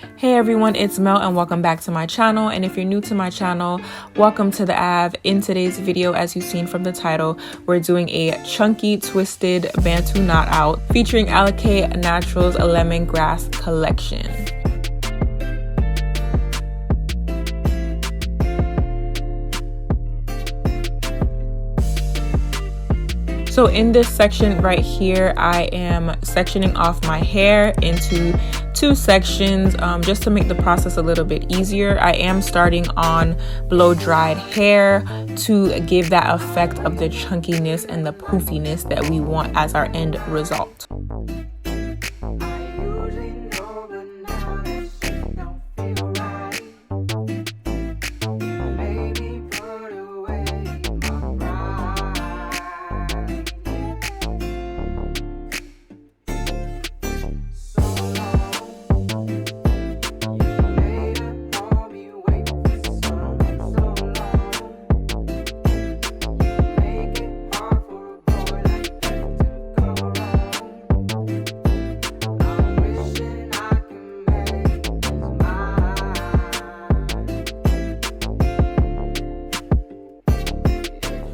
Hey everyone, it's Mel and welcome back to my channel. And if you're new to my channel, welcome to the Ave. In today's video, as you've seen from the title, we're doing a chunky twisted Bantu knot out featuring Alikay Naturals Lemongrass collection. So in this section right here, I am sectioning off my hair into two sections just to make the process a little bit easier. I am starting on blow dried hair to give that effect of the chunkiness and the poofiness that we want as our end result.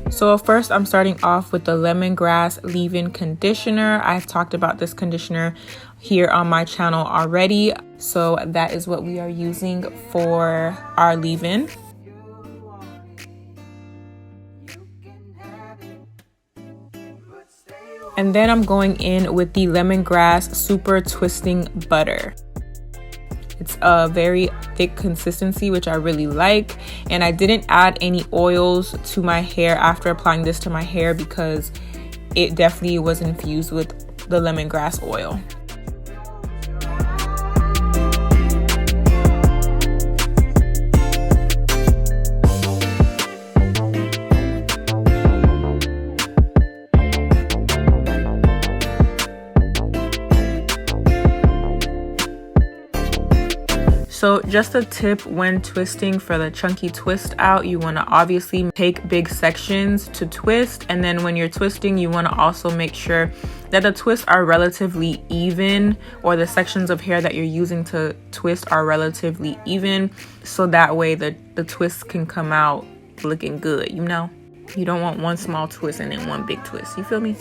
So first I'm starting off with the Lemongrass leave-in conditioner. I've talked about this conditioner here on my channel already. So that is what we are using for our leave-in. And then I'm going in with the Lemongrass Super Twisting Butter. It's a very thick consistency, which I really like. And I didn't add any oils to my hair after applying this to my hair because it definitely was infused with the lemongrass oil. So just a tip when twisting for the chunky twist out, you want to obviously take big sections to twist, and then when you're twisting you want to also make sure that the twists are relatively even, or the sections of hair that you're using to twist are relatively even, so that way the twists can come out looking good. You know, you don't want one small twist and then one big twist, you feel me?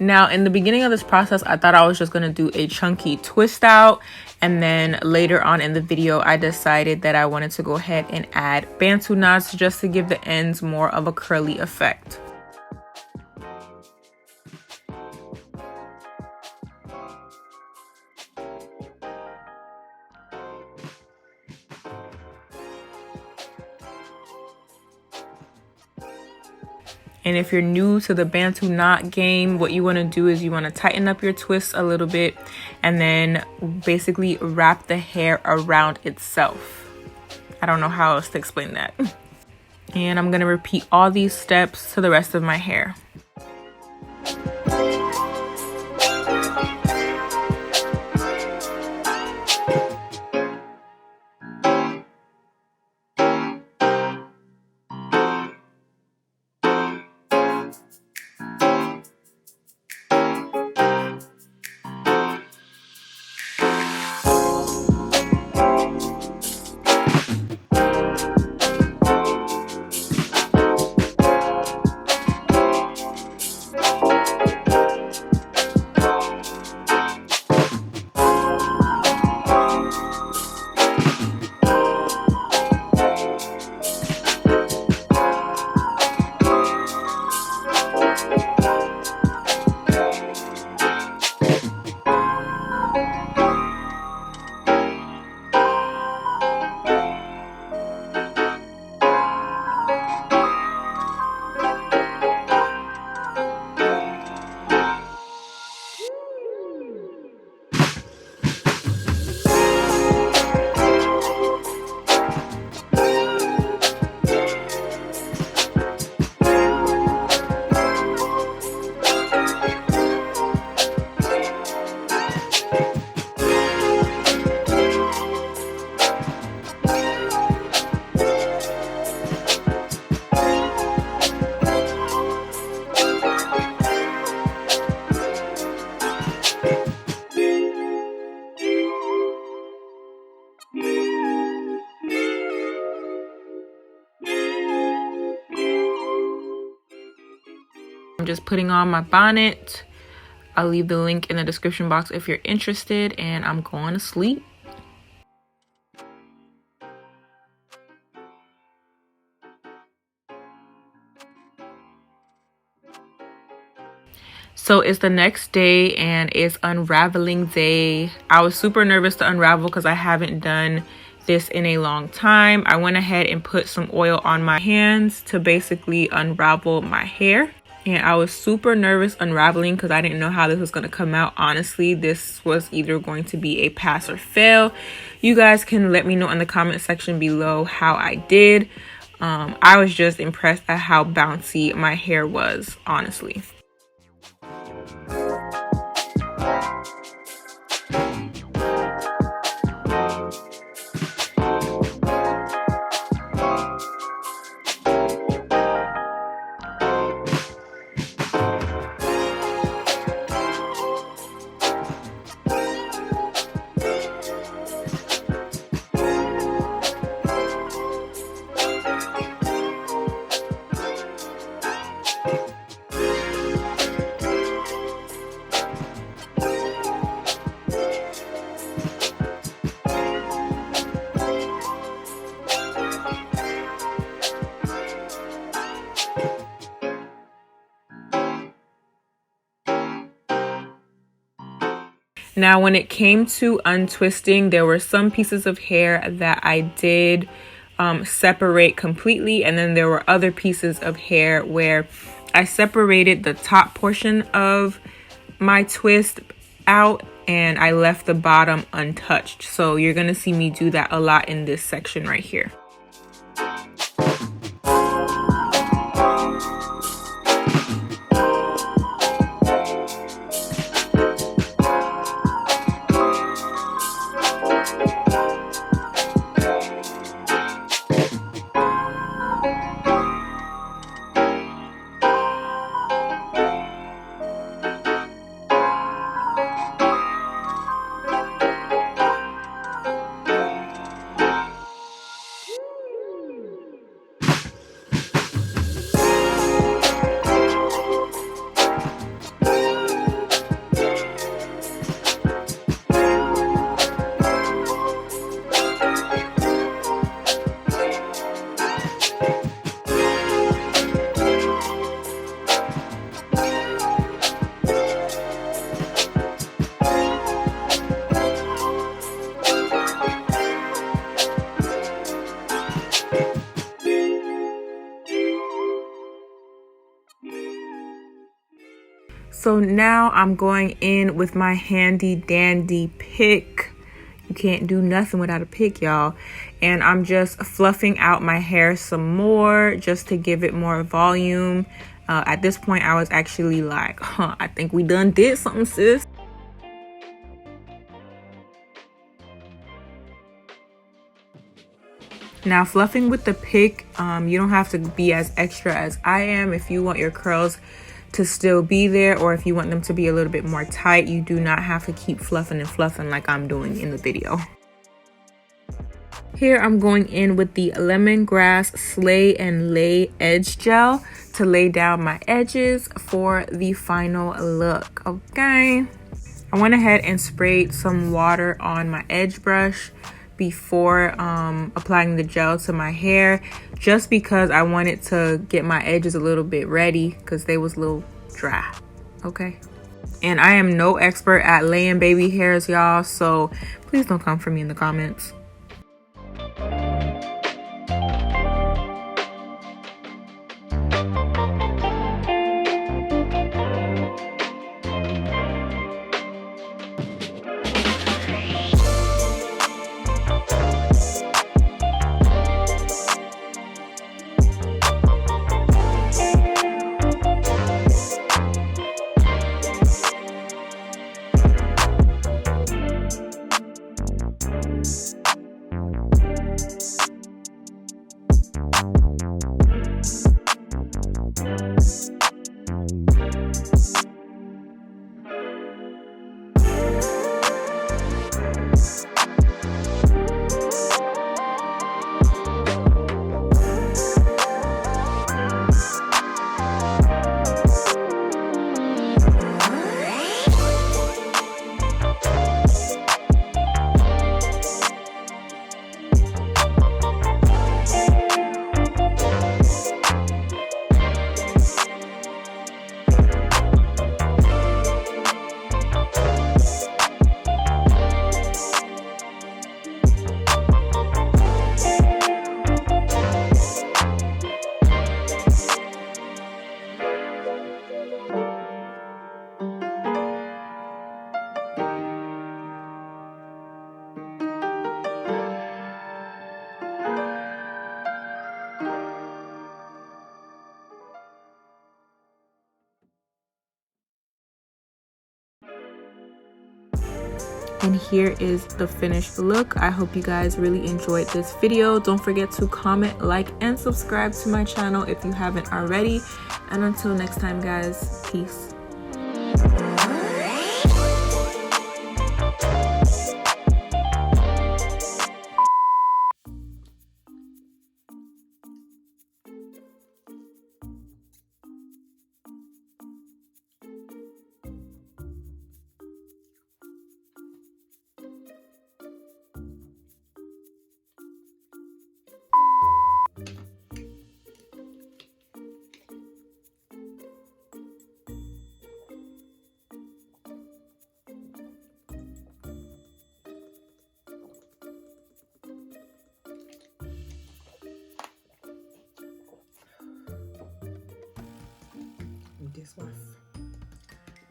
Now, in the beginning of this process, I thought I was just going to do a chunky twist out. And then later on in the video, I decided that I wanted to go ahead and add Bantu knots just to give the ends more of a curly effect. And if you're new to the Bantu knot game, what you want to do is you want to tighten up your twist a little bit and then basically wrap the hair around itself. I don't know how else to explain that. And I'm going to repeat all these steps to the rest of my hair. I'm just putting on my bonnet. I'll leave the link in the description box if you're interested, and I'm going to sleep. So it's the next day and it's unraveling day. I was super nervous to unravel because I haven't done this in a long time. I went ahead and put some oil on my hands to basically unravel my hair. And I was super nervous unraveling because I didn't know how this was going to come out. Honestly, this was either going to be a pass or fail. You guys can let me know in the comment section below how I did. I was just impressed at how bouncy my hair was, honestly. Now, when it came to untwisting, there were some pieces of hair that I did separate completely, and then there were other pieces of hair where I separated the top portion of my twist out and I left the bottom untouched. So you're gonna see me do that a lot in this section right here. So now I'm going in with my handy dandy pick. You can't do nothing without a pick, y'all. And I'm just fluffing out my hair some more just to give it more volume. At this point, I was actually like, I think we done did something, sis. Now, fluffing with the pick, you don't have to be as extra as I am. If you want your curls to still be there, or if you want them to be a little bit more tight, you do not have to keep fluffing and fluffing like I'm doing in the video. Here I'm going in with the Lemongrass Slay and Lay Edge Gel to lay down my edges for the final look. Okay, I went ahead and sprayed some water on my edge brush before applying the gel to my hair, just because I wanted to get my edges a little bit ready because they was a little dry. Okay, and I am no expert at laying baby hairs, y'all, so please don't come for me in the comments. And here is the finished look. I hope you guys really enjoyed this video. Don't forget to comment, like, and subscribe to my channel if you haven't already. And until next time, guys, peace.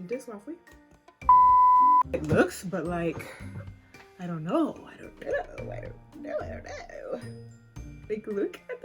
This one for you. It looks, but like, I don't know. Like, look at